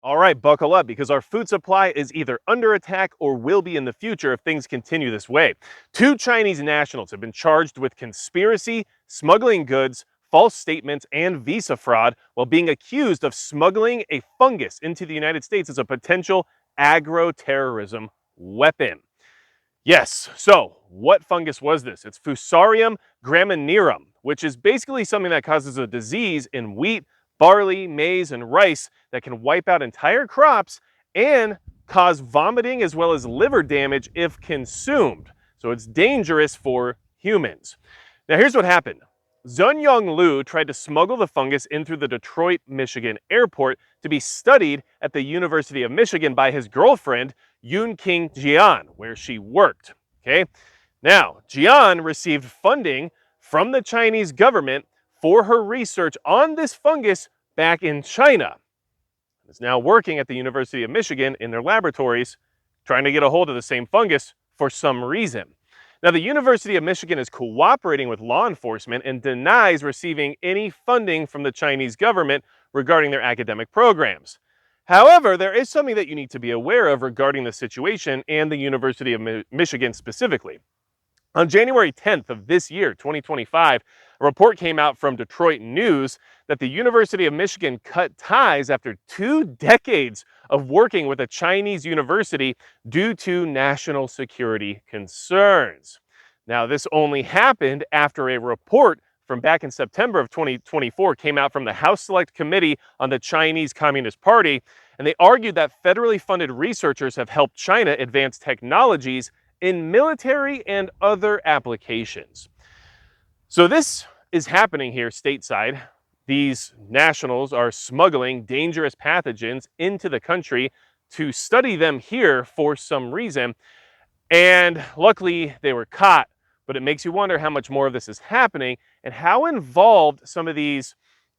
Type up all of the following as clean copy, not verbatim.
All right, buckle up because our food supply is either under attack or will be in the future if things continue this way. Two Chinese nationals have been charged with conspiracy, smuggling goods, false statements, and visa fraud while being accused of smuggling a fungus into the United States as a potential agro-terrorism weapon. Yes, so what fungus was this? It's Fusarium Graminearum, which is basically something that causes a disease in wheat, barley, maize, and rice that can wipe out entire crops and cause vomiting as well as liver damage if consumed. So it's dangerous for humans. Now here's what happened. Zunyong Lu tried to smuggle the fungus in through the Detroit, Michigan airport to be studied at the University of Michigan by his girlfriend, Yoon King Jian, where she worked. Okay? Now, Jian received funding from the Chinese government for her research on this fungus back in China. Is now working at the University of Michigan in their laboratories, trying to get a hold of the same fungus for some reason. Now, the University of Michigan is cooperating with law enforcement and denies receiving any funding from the Chinese government regarding their academic programs. However, there is something that you need to be aware of regarding the situation and the University of Michigan specifically. On January 10th of this year, 2025, a report came out from Detroit News that the University of Michigan cut ties after 2 decades of working with a Chinese university due to national security concerns. Now, this only happened after a report from back in September of 2024 came out from the House Select Committee on the Chinese Communist Party, and they argued that federally funded researchers have helped China advance technologies in military and other applications. So this is happening here stateside. These nationals are smuggling dangerous pathogens into the country to study them here for some reason. And luckily they were caught, but it makes you wonder how much more of this is happening and how involved some of these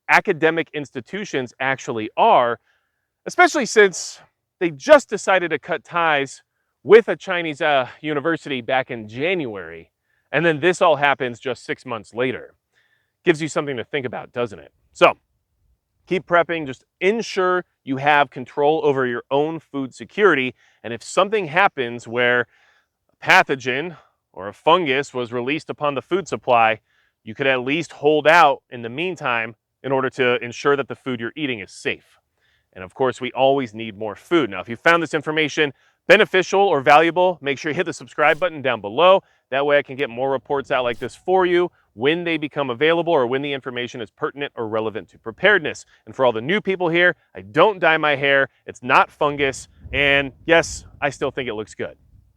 academic institutions actually are, especially since they just decided to cut ties with a Chinese university back in January. And then this all happens just 6 months later. Gives you something to think about, doesn't it? So keep prepping, just ensure you have control over your own food security. And if something happens where a pathogen or a fungus was released upon the food supply, you could at least hold out in the meantime in order to ensure that the food you're eating is safe. And of course, we always need more food. Now, if you found this information beneficial or valuable, make sure you hit the subscribe button down below. That way I can get more reports out like this for you when they become available or when the information is pertinent or relevant to preparedness. And for all the new people here, I don't dye my hair. It's not fungus. And yes, I still think it looks good.